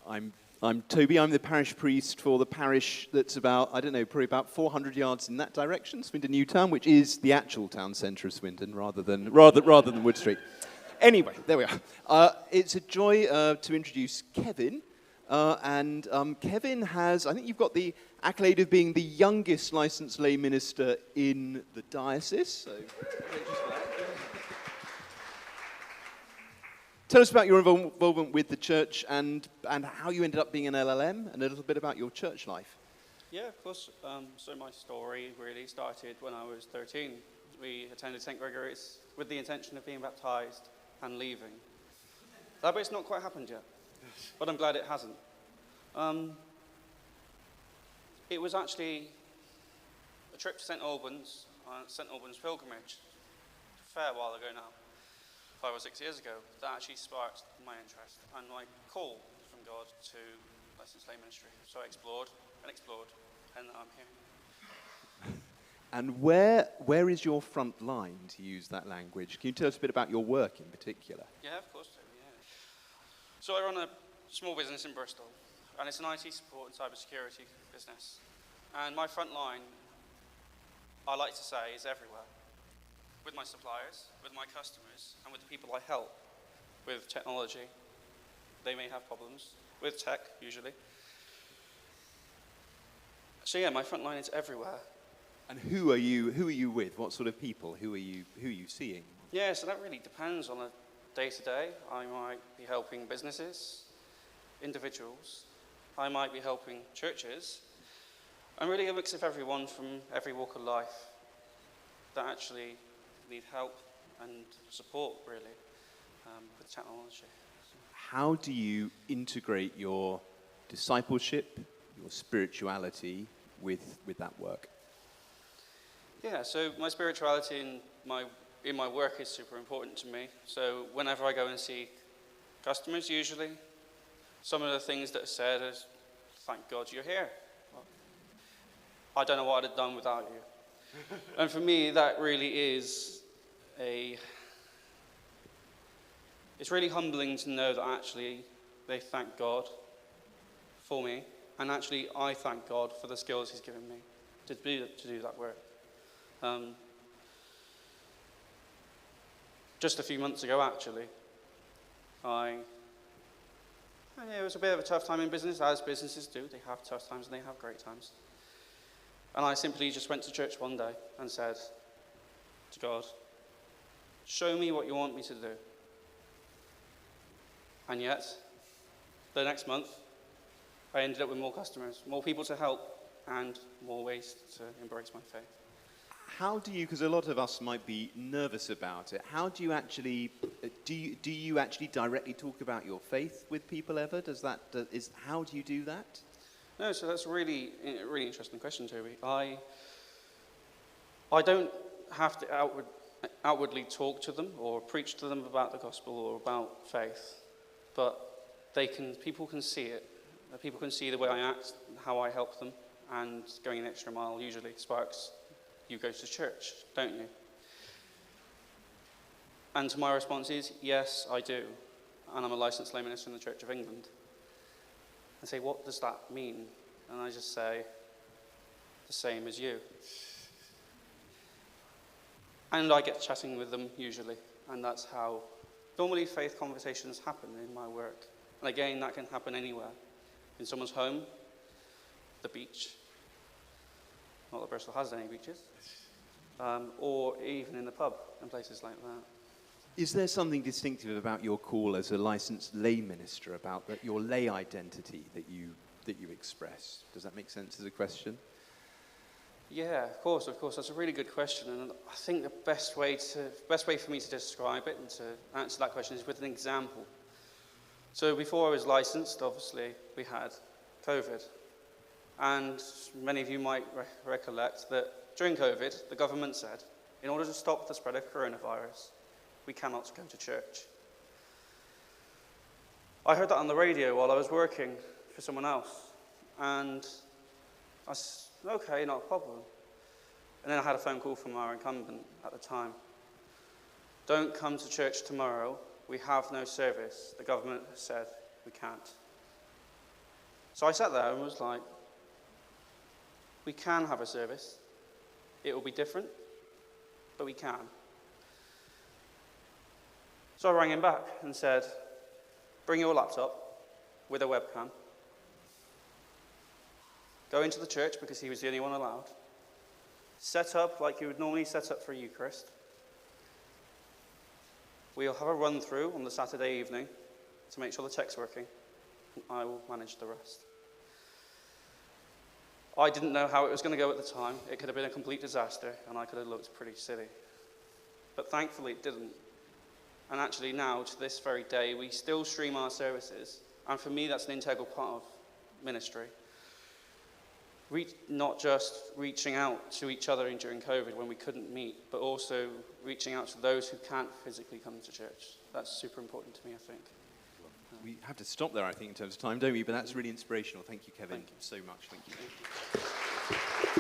I'm Toby. I'm the parish priest for the parish that's about, I don't know, probably about 400 yards in that direction, Swindon New Town, which is the actual town centre of Swindon, rather than Wood Street. Anyway, there we are. It's a joy to introduce Kevin. Kevin has, I think you've got the accolade of being the youngest licensed lay minister in the diocese. So, tell us about your involvement with the church and how you ended up being an LLM, and a little bit about your church life. Yeah, of course. So my story really started when I was 13. We attended St. Gregory's with the intention of being baptised and leaving. That bit's not quite happened yet, but I'm glad it hasn't. It was actually a trip to St. Albans pilgrimage, a fair while ago now, 5 or 6 years ago, that actually sparked my interest and my call from God to licensed lay ministry. So I explored, and now I'm here. And where is your front line, to use that language? Can you tell us a bit about your work in particular? Yeah, of course. So I run a small business in Bristol, and it's an IT support and cybersecurity business. And my front line, I like to say, is everywhere. With my suppliers, with my customers, and with the people I help with technology. They may have problems with tech, usually. So yeah, my front line is everywhere. And who are you with? What sort of people? Who are you seeing? Yeah, so that really depends on a day-to-day. I might be helping businesses, individuals. I might be helping churches. I'm really a mix of everyone from every walk of life that actually need help and support, really, with technology. How do you integrate your discipleship, your spirituality with that work? Yeah, so my spirituality in my work is super important to me. So whenever I go and see customers, usually, some of the things that are said is, "Thank God you're here. I don't know what I'd have done without you." And for me, that really is it's really humbling to know that actually they thank God for me, and actually I thank God for the skills he's given me to do that work. Just a few months ago, actually, it was a bit of a tough time in business, as businesses do. They have tough times and they have great times. And I simply just went to church one day and said to God, "Show me what you want me to do." And yet, the next month, I ended up with more customers, more people to help, and more ways to embrace my faith. How do you, because a lot of us might be nervous about it, how do you actually, do you actually directly talk about your faith with people ever? How do you do that? No, so that's a really interesting question, Toby. I don't have to outwardly talk to them or preach to them about the gospel or about faith, but people can see it. People can see the way I act, how I help them, and going an extra mile usually sparks, "You go to church, don't you?" And to my response is, "Yes, I do. And I'm a licensed lay minister in the Church of England." I say, "What does that mean?" And I just say, "The same as you." And I get chatting with them usually, and that's how normally faith conversations happen in my work. And again, that can happen anywhere. In someone's home, the beach, not that Bristol has any beaches, or even in the pub and places like that. Is there something distinctive about your call as a licensed lay minister, about your lay identity that you express? Does that make sense as a question? Yeah, of course. That's a really good question, and I think the best way for me to describe it and to answer that question is with an example. So before I was licensed, obviously, we had COVID. And many of you might recollect that during COVID, the government said, in order to stop the spread of coronavirus, we cannot go to church. I heard that on the radio while I was working for someone else. And I said, "Okay, not a problem." And then I had a phone call from our incumbent at the time. "Don't come to church tomorrow. We have no service. The government has said we can't." So I sat there and was like, we can have a service. It will be different, but we can. So I rang him back and said, bring your laptop with a webcam. Go into the church, because he was the only one allowed. Set up like you would normally set up for a Eucharist. We'll have a run through on the Saturday evening to make sure the tech's working. I will manage the rest. I didn't know how it was going to go at the time. It could have been a complete disaster, and I could have looked pretty silly. But thankfully it didn't. And actually now, to this very day, we still stream our services. And for me, that's an integral part of ministry. Not just reaching out to each other during COVID when we couldn't meet, but also reaching out to those who can't physically come to church. That's super important to me, I think. We have to stop there, I think, in terms of time, don't we? But that's really inspirational. Thank you, Kevin, so much. Thank you.